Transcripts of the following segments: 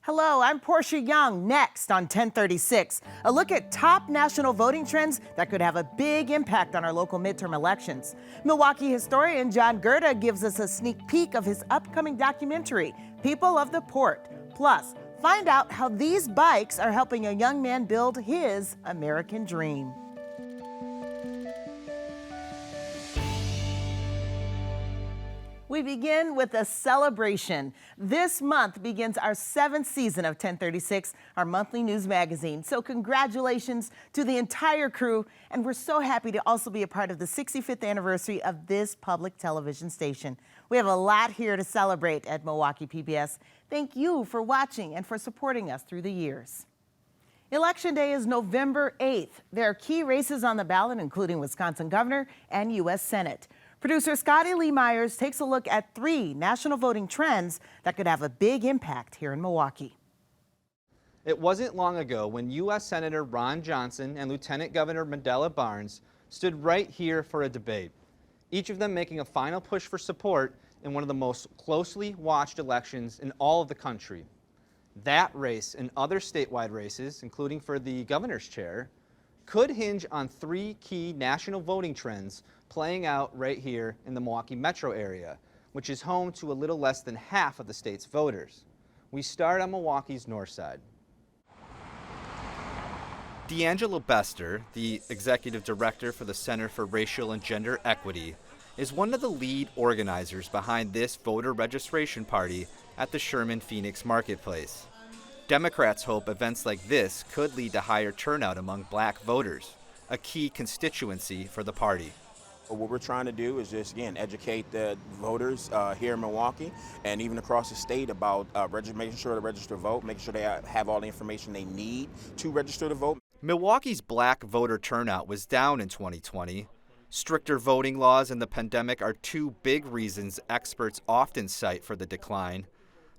Hello, I'm Portia Young. Next on 1036, a look at top national voting trends that could have a big impact on our local midterm elections. Milwaukee historian John Gerda gives us a sneak peek of his upcoming documentary, People of the Port. Plus, find out how these bikes are helping a young man build his American dream. We begin with a celebration. This month begins our 7th season of 1036, our monthly news magazine. So congratulations to the entire crew, and we're so happy to also be a part of the 65th anniversary of this public television station. We have a lot here to celebrate at Milwaukee PBS. Thank you for watching and for supporting us through the years. Election Day is November 8th. There are key races on the ballot, including Wisconsin Governor and U.S. Senate. Producer Scotty Lee Myers takes a look at 3 national voting trends that could have a big impact here in Milwaukee. It wasn't long ago when U.S. Senator Ron Johnson and Lieutenant Governor Mandela Barnes stood right here for a debate, each of them making a final push for support in one of the most closely watched elections in all of the country. That race and other statewide races, including for the governor's chair, could hinge on 3 key national voting trends playing out right here in the Milwaukee metro area, which is home to a little less than half of the state's voters. We start on Milwaukee's north side. D'Angelo Bester, the executive director for the Center for Racial and Gender Equity, is one of the lead organizers behind this voter registration party at the Sherman Phoenix Marketplace. Democrats hope events like this could lead to higher turnout among black voters, a key constituency for the party. What we're trying to do is just, again, educate the voters here in Milwaukee and even across the state about making sure to register to vote, making sure they have all the information they need to register to vote. Milwaukee's black voter turnout was down in 2020. Stricter voting laws and the pandemic are 2 big reasons experts often cite for the decline.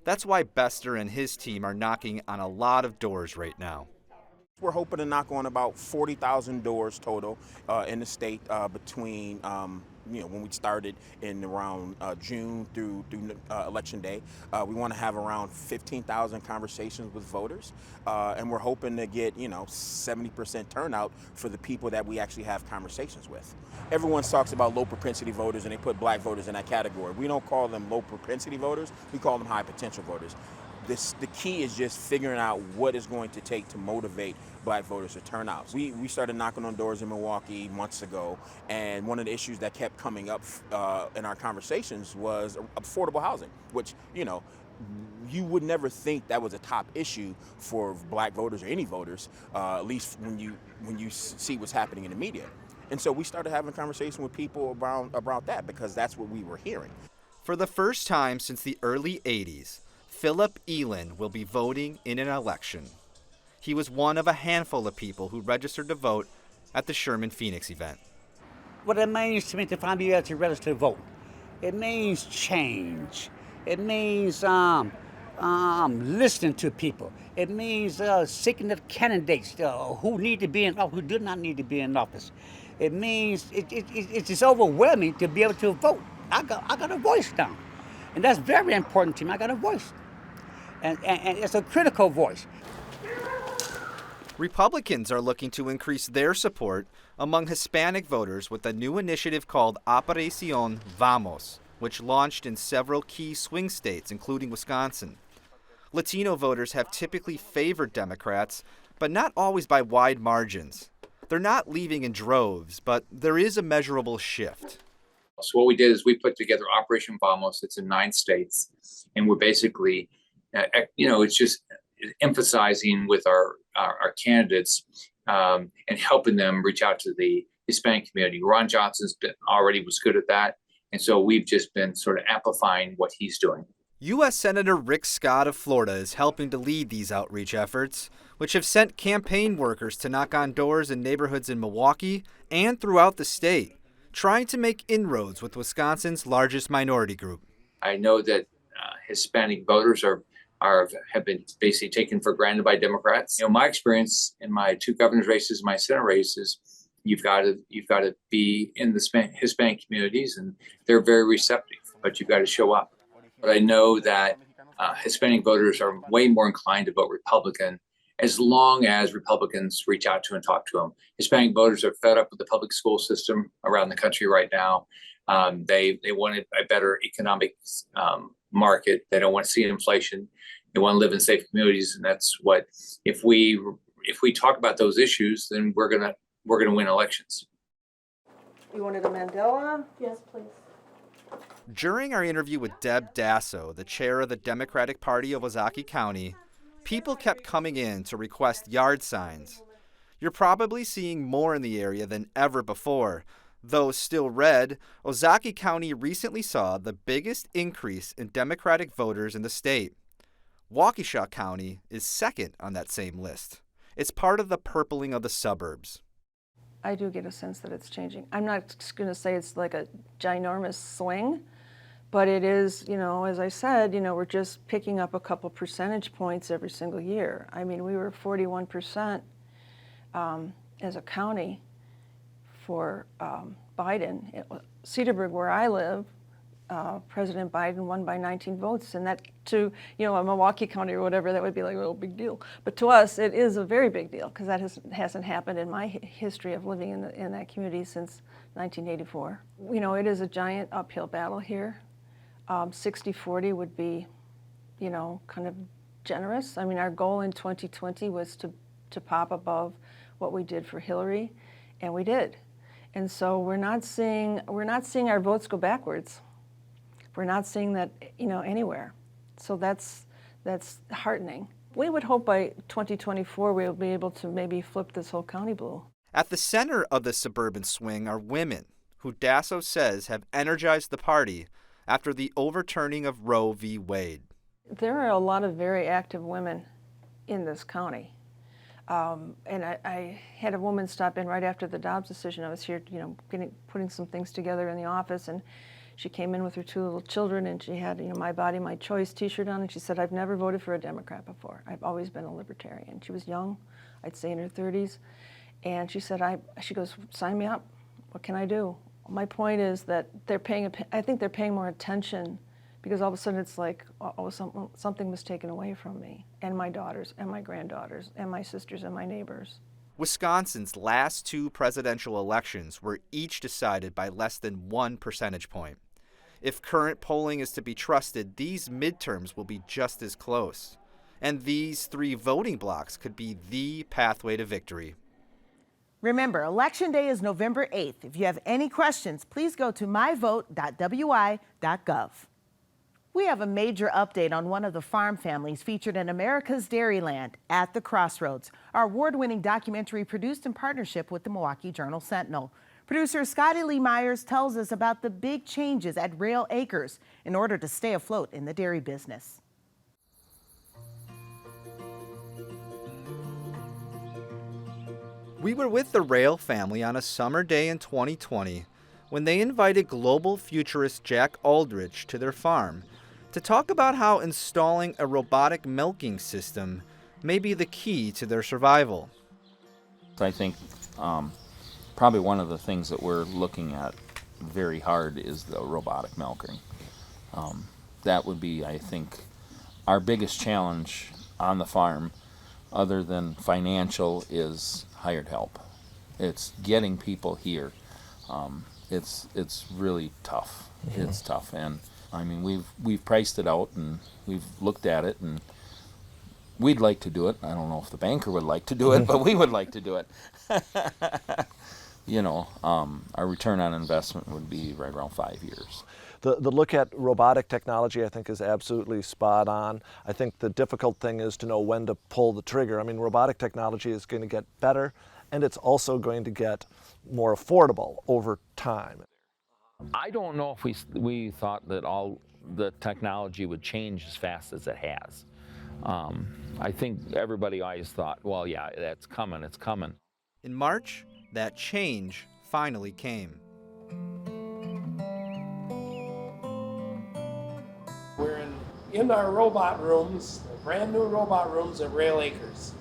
That's why Bester and his team are knocking on a lot of doors right now. We're hoping to knock on about 40,000 doors total in the state between when we started in around June through Election Day. We want to have around 15,000 conversations with voters, and we're hoping to get 70% turnout for the people that we actually have conversations with. Everyone talks about low propensity voters and they put black voters in that category. We don't call them low propensity voters, we call them high potential voters. The key is just figuring out what it's going to take to motivate black voters to turn out. We started knocking on doors in Milwaukee months ago, and one of the issues that kept coming up in our conversations was affordable housing, which, you would never think that was a top issue for black voters or any voters, at least when you see what's happening in the media. And so we started having a conversation with people about that because that's what we were hearing. For the first time since the early 80s, Philip Elin will be voting in an election. He was one of a handful of people who registered to vote at the Sherman Phoenix event. What it means to me to find me to register to vote, it means change. It means listening to people. It means seeking the candidates who need to be in office, who do not need to be in office. It means it's just overwhelming to be able to vote. I got a voice now, and that's very important to me. I got a voice. And it's a critical voice. Republicans are looking to increase their support among Hispanic voters with a new initiative called Operación Vamos, which launched in several key swing states, including Wisconsin. Latino voters have typically favored Democrats, but not always by wide margins. They're not leaving in droves, but there is a measurable shift. So what we did is we put together Operation Vamos. It's in 9 states, and we're basically it's just emphasizing with our candidates and helping them reach out to the Hispanic community. Ron Johnson's was good at that, and so we've just been sort of amplifying what he's doing. U.S. Senator Rick Scott of Florida is helping to lead these outreach efforts, which have sent campaign workers to knock on doors in neighborhoods in Milwaukee and throughout the state, trying to make inroads with Wisconsin's largest minority group. I know that Hispanic voters have been basically taken for granted by Democrats. My experience in my 2 governor's races, my Senate races, you've got to be in the Hispanic communities, and they're very receptive, but you've got to show up. But I know that Hispanic voters are way more inclined to vote Republican as long as Republicans reach out to and talk to them. Hispanic voters are fed up with the public school system around the country right now. They want a better economic market. They don't want to see inflation. They want to live in safe communities, and that's what, if we talk about those issues, then we're gonna win elections. You wanted a Mandela? Yes, please. During our interview with Deb Dasso, the chair of the Democratic Party of Ozaukee County, people kept coming in to request yard signs. You're probably seeing more in the area than ever before. Though still red, Ozaukee County recently saw the biggest increase in Democratic voters in the state. Waukesha County is second on that same list. It's part of the purpling of the suburbs. I do get a sense that it's changing. I'm not going to say it's like a ginormous swing, but it is, as I said, we're just picking up a couple percentage points every single year. I mean, we were 41% as a county for Biden. Cedarburg, where I live, President Biden won by 19 votes, and that to a Milwaukee County or whatever, that would be like a little big deal. But to us, it is a very big deal because that hasn't happened in my history of living in that community since 1984. It is a giant uphill battle here. 60-40 would be, kind of generous. I mean, our goal in 2020 was to pop above what we did for Hillary, and we did. And so we're not seeing our votes go backwards. We're not seeing that, anywhere. So that's heartening. We would hope by 2024 we'll be able to maybe flip this whole county blue. At the center of the suburban swing are women, who Dasso says have energized the party after the overturning of Roe v. Wade. There are a lot of very active women in this county. And I had a woman stop in right after the Dobbs decision. I was here, putting some things together in the office, and she came in with her 2 little children, and she had, My Body, My Choice t-shirt on, and she said, I've never voted for a Democrat before. I've always been a libertarian. She was young, I'd say in her 30s, and she said, she goes, sign me up. What can I do? My point is that I think they're paying more attention, because all of a sudden it's like, something was taken away from me, and my daughters, and my granddaughters, and my sisters, and my neighbors. Wisconsin's last 2 presidential elections were each decided by less than 1 percentage point. If current polling is to be trusted, these midterms will be just as close. And these 3 voting blocks could be the pathway to victory. Remember, Election Day is November 8th. If you have any questions, please go to myvote.wi.gov. We have a major update on one of the farm families featured in America's Dairyland, At the Crossroads, our award-winning documentary produced in partnership with the Milwaukee Journal Sentinel. Producer Scotty Lee Myers tells us about the big changes at Rail Acres in order to stay afloat in the dairy business. We were with the Rail family on a summer day in 2020 when they invited global futurist Jack Aldrich to their farm to talk about how installing a robotic milking system may be the key to their survival. I think probably one of the things that we're looking at very hard is the robotic milking. That would be, I think, our biggest challenge on the farm, other than financial, is hired help. It's getting people here. It's really tough. Mm-hmm. It's tough, and I mean we've priced it out and we've looked at it, and we'd like to do it. I don't know if the banker would like to do it, but we would like to do it. Our return on investment would be right around 5 years. The look at robotic technology, I think, is absolutely spot on. I think the difficult thing is to know when to pull the trigger. I mean, robotic technology is going to get better, and it's also going to get more affordable over time. I don't know if we thought that all the technology would change as fast as it has. I think everybody always thought, well, yeah, that's coming, it's coming. In March, that change finally came. We're in our robot rooms, brand new robot rooms at Rail Acres.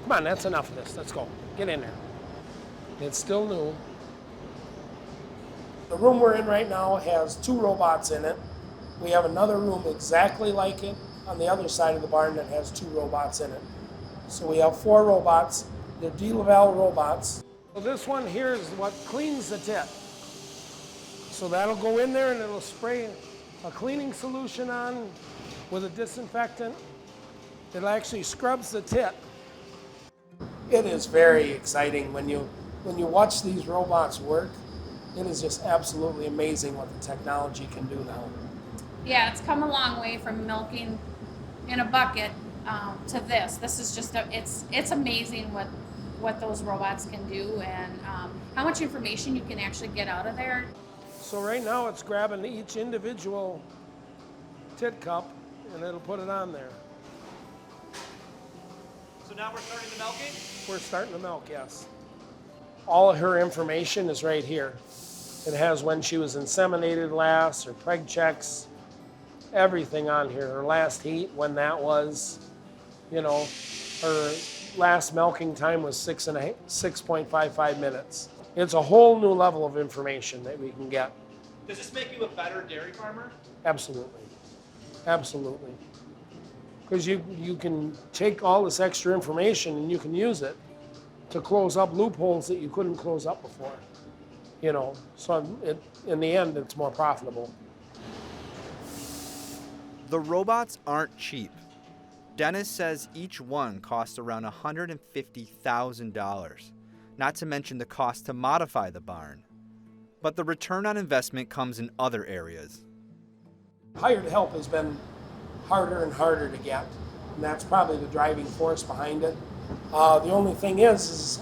Come on, that's enough of this. Let's go. Get in there. It's still new. The room we're in right now has 2 robots in it. We have another room exactly like it on the other side of the barn that has 2 robots in it. So we have 4 robots. They're DeLaval robots. So this one here is what cleans the tit. So that'll go in there and it'll spray a cleaning solution on with a disinfectant. It actually scrubs the tit. It is very exciting when you watch these robots work. It is just absolutely amazing what the technology can do now. Yeah, it's come a long way from milking in a bucket to this. This is just it's amazing what those robots can do and how much information you can actually get out of there. So right now it's grabbing each individual tit cup and it'll put it on there. So now we're starting the milking? We're starting to milk, yes. All of her information is right here. It has when she was inseminated last, her preg checks, everything on here. Her last heat, when that was, you know, her last milking time was 6.55 minutes. It's a whole new level of information that we can get. Does this make you a better dairy farmer? Absolutely, absolutely. Because you can take all this extra information and you can use it to close up loopholes that you couldn't close up before. You know, so in the end, it's more profitable. The robots aren't cheap. Dennis says each one costs around $150,000, not to mention the cost to modify the barn. But the return on investment comes in other areas. Hired help has been harder and harder to get, and that's probably the driving force behind it. The only thing is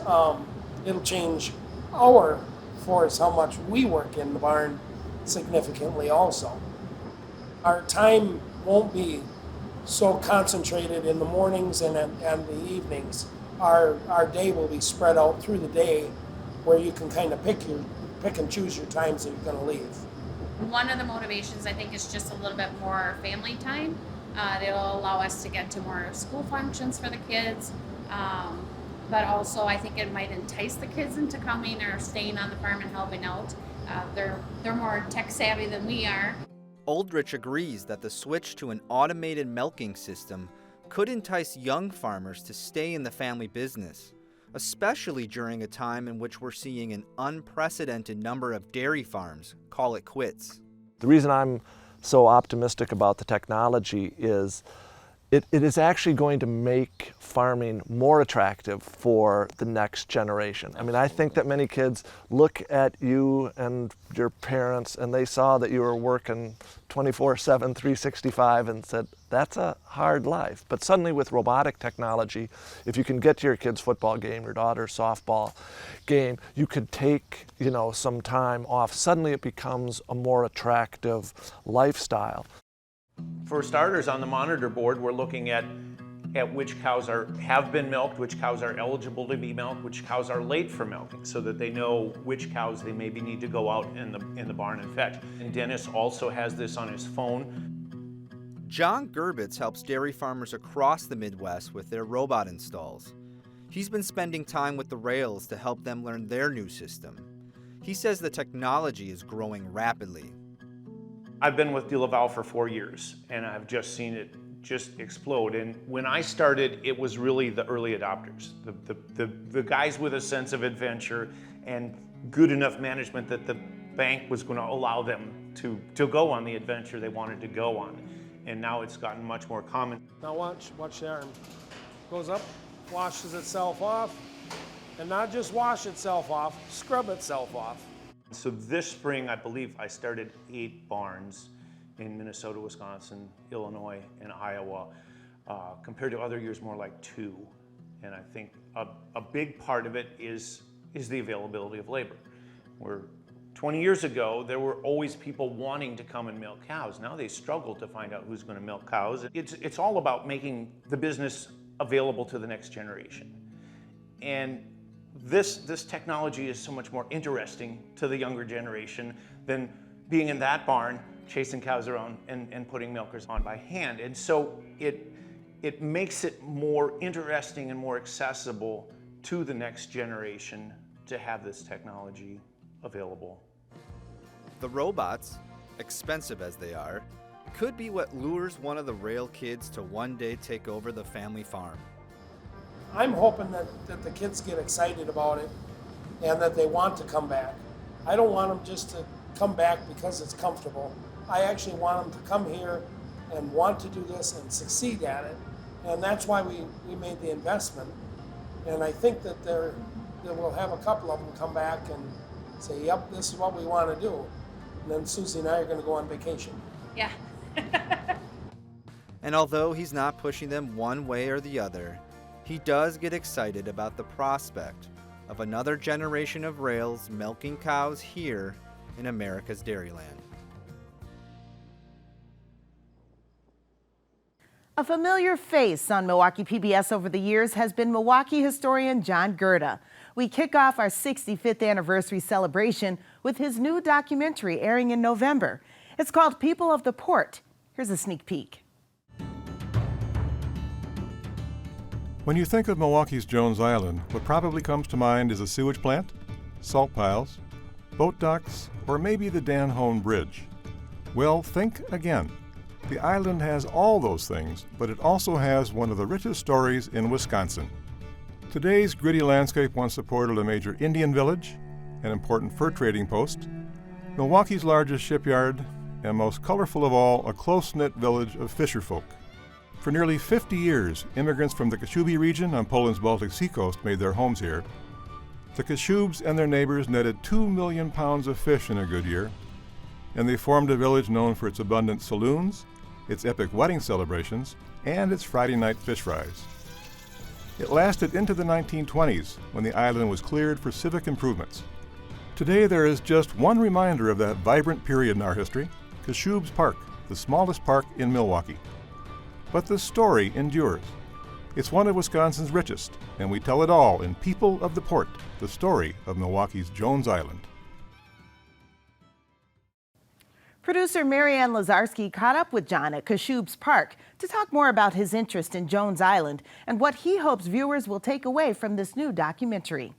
it'll change our force, how much we work in the barn significantly also. Our time won't be so concentrated in the mornings and the evenings. Our day will be spread out through the day where you can kind of pick and choose your times that you're going to leave. One of the motivations I think is just a little bit more family time. It'll allow us to get to more school functions for the kids. But also I think it might entice the kids into coming or staying on the farm and helping out. They're more tech savvy than we are. Oldrich agrees that the switch to an automated milking system could entice young farmers to stay in the family business, especially during a time in which we're seeing an unprecedented number of dairy farms call it quits. The reason I'm so optimistic about the technology is it is actually going to make farming more attractive for the next generation. I mean, I think that many kids look at you and your parents and they saw that you were working 24/7, 365 and said, that's a hard life. But suddenly with robotic technology, if you can get to your kid's football game, your daughter's softball game, you could take, you know, some time off. Suddenly it becomes a more attractive lifestyle. For starters, on the monitor board, we're looking at which cows have been milked, which cows are eligible to be milked, which cows are late for milking, so that they know which cows they maybe need to go out in the barn and fetch. And Dennis also has this on his phone. John Gerbitz helps dairy farmers across the Midwest with their robot installs. He's been spending time with the rails to help them learn their new system. He says the technology is growing rapidly. I've been with DeLaval for 4 years, and I've just seen it just explode. And when I started, it was really the early adopters, the guys with a sense of adventure and good enough management that the bank was going to allow them to go on the adventure they wanted to go on. And now it's gotten much more common. Now watch the arm. Goes up, washes itself off, and not just wash itself off, scrub itself off. So this spring, I believe I started 8 barns in Minnesota, Wisconsin, Illinois, and Iowa, compared to other years more like 2. And I think a big part of it is the availability of labor. Where 20 years ago, there were always people wanting to come and milk cows. Now they struggle to find out who's going to milk cows. It's all about making the business available to the next generation. And this technology is so much more interesting to the younger generation than being in that barn, chasing cows around and putting milkers on by hand. And so it makes it more interesting and more accessible to the next generation to have this technology available. The robots, expensive as they are, could be what lures one of the rail kids to one day take over the family farm. I'm hoping that the kids get excited about it and that they want to come back. I don't want them just to come back because it's comfortable. I actually want them to come here and want to do this and succeed at it. And that's why we made the investment. And I think that we'll have a couple of them come back and say, yep, this is what we want to do. And then Susie and I are going to go on vacation. Yeah. And although he's not pushing them one way or the other, he does get excited about the prospect of another generation of rails milking cows here in America's Dairyland. A familiar face on Milwaukee PBS over the years has been Milwaukee historian John Gerda. We kick off our 65th anniversary celebration with his new documentary airing in November. It's called People of the Port. Here's a sneak peek. When you think of Milwaukee's Jones Island, what probably comes to mind is a sewage plant, salt piles, boat docks, or maybe the Dan Hone Bridge. Well, think again. The island has all those things, but it also has one of the richest stories in Wisconsin. Today's gritty landscape once supported a major Indian village, an important fur trading post, Milwaukee's largest shipyard, and most colorful of all, a close-knit village of fisherfolk. For nearly 50 years, immigrants from the Kashubi region on Poland's Baltic Sea coast made their homes here. The Kashubs and their neighbors netted 2 million pounds of fish in a good year, and they formed a village known for its abundant saloons, its epic wedding celebrations, and its Friday night fish fries. It lasted into the 1920s, when the island was cleared for civic improvements. Today there is just one reminder of that vibrant period in our history, Kashub's Park, the smallest park in Milwaukee. But the story endures. It's one of Wisconsin's richest, and we tell it all in People of the Port, the story of Milwaukee's Jones Island. Producer Marianne Lazarski caught up with John at Kashub's Park to talk more about his interest in Jones Island and what he hopes viewers will take away from this new documentary.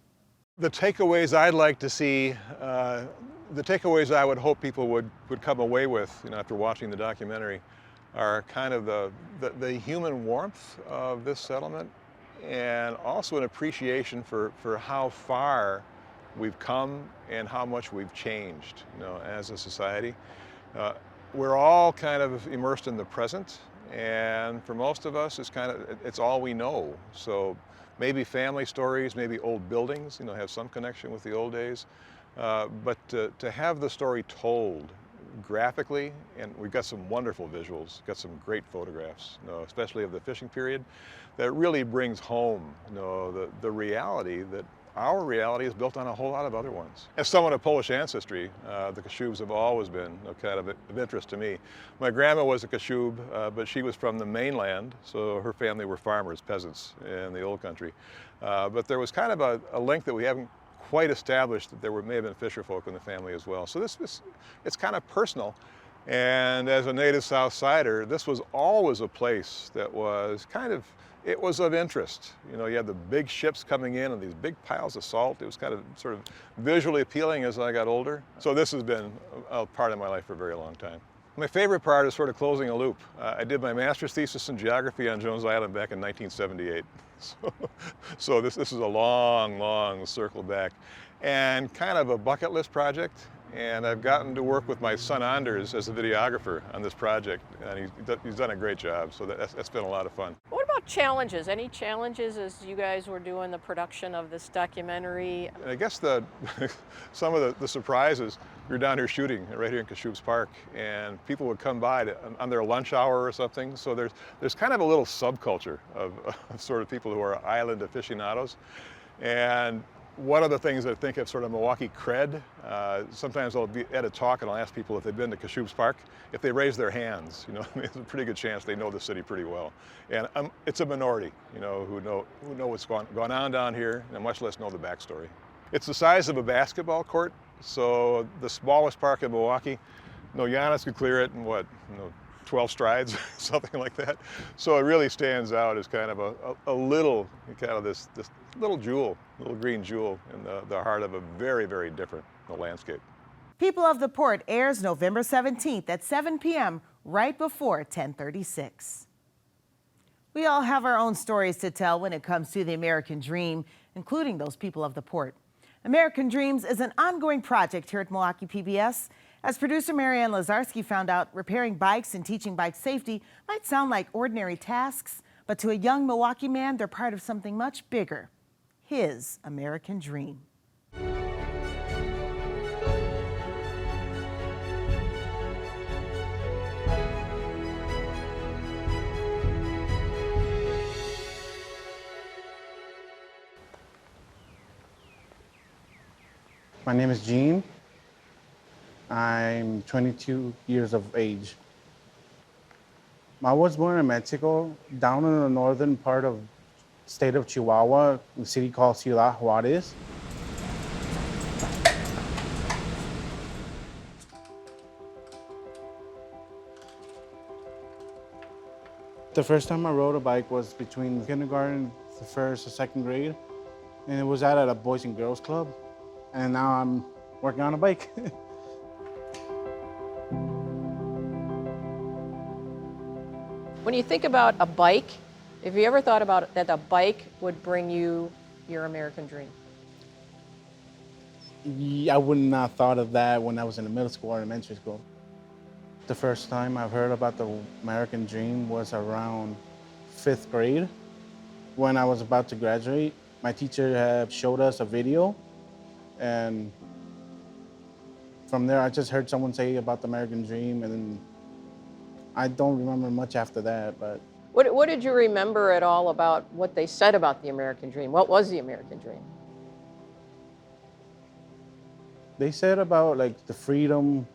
The takeaways I'd like to see, the takeaways I would hope people would come away with, after watching the documentary, are kind of the human warmth of this settlement, and also an appreciation for how far we've come and how much we've changed, as a society. We're all kind of immersed in the present, and for most of us, it's all we know. So maybe family stories, maybe old buildings, have some connection with the old days. But to have the story told graphically, and we've got some wonderful visuals, got some great photographs, especially of the fishing period, that really brings home, the reality that our reality is built on a whole lot of other ones. As someone of Polish ancestry, the Kashubs have always been kind of interest to me. My grandma was a Kashub, but she was from the mainland, so her family were farmers, peasants in the old country. But there was kind of a link that we haven't quite established, that may have been fisher folk in the family as well. So it's kind of personal. And as a native South Sider, this was always a place that was it was of interest. You had the big ships coming in and these big piles of salt. It was kind of sort of visually appealing as I got older. So this has been a part of my life for a very long time. My favorite part is sort of closing a loop. I did my master's thesis in geography on Jones Island back in 1978. So this is a long circle back, and kind of a bucket list project. And I've gotten to work with my son Anders as a videographer on this project, and he's done a great job, so that's been a lot of fun. What about challenges? Any challenges as you guys were doing the production of this documentary? And I guess some of the surprises, we were down here shooting right here in Kashub's Park, and people would come by on their lunch hour or something, so there's kind of a little subculture of sort of people who are island aficionados. And one of the things I think of sort of Milwaukee cred, sometimes I'll be at a talk and I'll ask people if they've been to Kashub's Park. If they raise their hands, it's a pretty good chance they know the city pretty well. And it's a minority, who know what's gone on down here, and much less know the backstory. It's the size of a basketball court, so the smallest park in Milwaukee, Giannis could clear it in 12 strides, something like that. So it really stands out as kind of a little, kind of this little jewel, little green jewel in the heart of a very, very different landscape. People of the Port airs November 17th at 7 p.m. right before 10:36. We all have our own stories to tell when it comes to the American dream, including those people of the Port. American Dreams is an ongoing project here at Milwaukee PBS. As producer Marianne Lazarski found out, repairing bikes and teaching bike safety might sound like ordinary tasks, but to a young Milwaukee man, they're part of something much bigger, his American dream. My name is Gene. I'm 22 years of age. I was born in Mexico, down in the northern part of the state of Chihuahua, a city called Ciudad Juarez. The first time I rode a bike was between kindergarten, the first or second grade, and it was at a Boys and Girls Club. And now I'm working on a bike. When you think about a bike, have you ever thought about that a bike would bring you your American dream? Yeah, I would not have thought of that when I was in the middle school or elementary school. The first time I've heard about the American dream was around 5th grade. When I was about to graduate, my teacher had showed us a video. And from there, I just heard someone say about the American dream, and I don't remember much after that. But What did you remember at all about what they said about the American dream? What was the American dream? they said about like the freedom,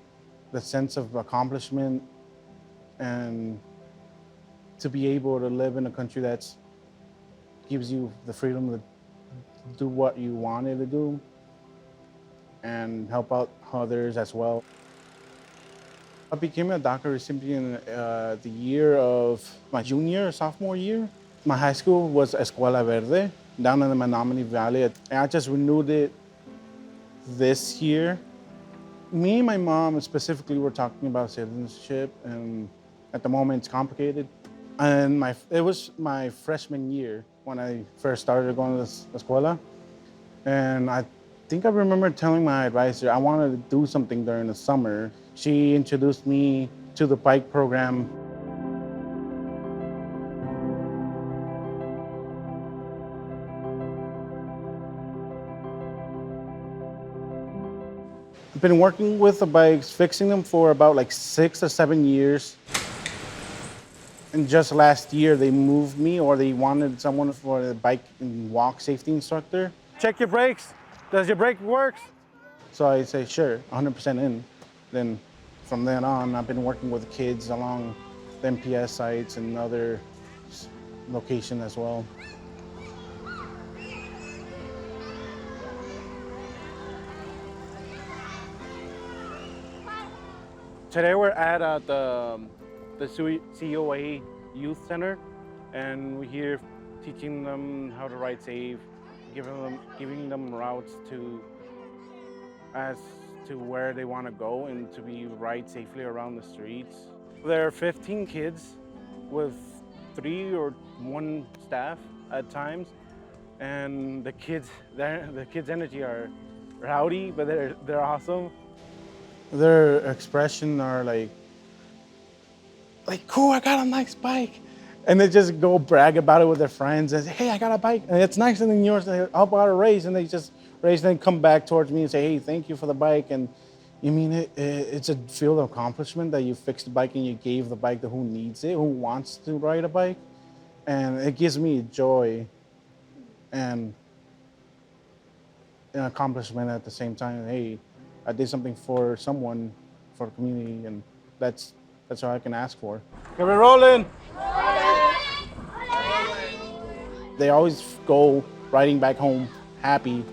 the sense of accomplishment, and to be able to live in a country that gives you the freedom to do what you wanted to do and help out others as well. I became a DACA recipient the year of my junior or sophomore year. My high school was Escuela Verde down in the Menominee Valley. And I just renewed it this year. Me and my mom specifically were talking about citizenship, and at the moment it's complicated. And it was my freshman year when I first started going to this escuela. And I think I remember telling my advisor I wanted to do something during the summer. She introduced me to the bike program. I've been working with the bikes, fixing them for about like 6 or 7 years. And just last year, they moved me, or they wanted someone for the bike and walk safety instructor. Check your brakes. Does your brake work? So I say, sure, 100% in. Then from then on, I've been working with kids along the MPS sites and other locations as well. Today we're at the COA Youth Center, and we're here teaching them how to ride safe, giving them routes as to where they want to go and to ride safely around the streets. There are 15 kids with 3 or 1 staff at times, and the kids' energy are rowdy, but they're awesome. Their expression are like, cool, I got a nice bike. And they just go brag about it with their friends and say, hey, I got a bike, and it's nicer than yours. How about a race? And they just race and then come back towards me and say, hey, thank you for the bike. And you mean it's a feel of accomplishment that you fixed the bike and you gave the bike to who needs it, who wants to ride a bike. And it gives me joy and an accomplishment at the same time. Hey, I did something for someone, for the community, and that's all I can ask for. Okay, we're rolling. They always go riding back home happy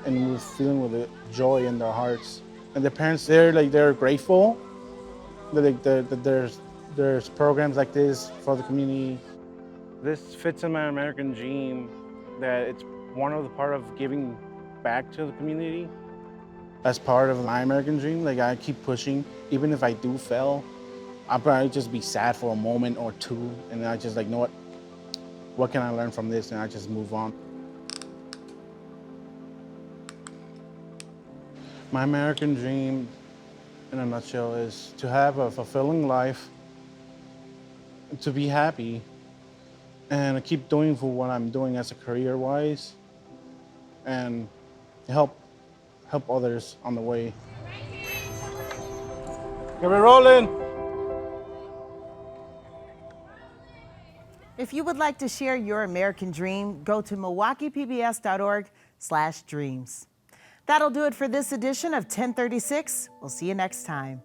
and with feeling with the joy in their hearts. And their parents, they're grateful that There's programs like this for the community. This fits in my American dream, that it's one of the part of giving back to the community. As part of my American dream, like I keep pushing. Even if I do fail, I'll probably just be sad for a moment or two, and then I just like, you know what can I learn from this? And I just move on. My American dream, in a nutshell, is to have a fulfilling life, to be happy, and keep doing for what I'm doing as a career-wise, and help others on the way. Get me rolling. If you would like to share your American dream, go to milwaukeepbs.org/dreams. That'll do it for this edition of 1036. We'll see you next time.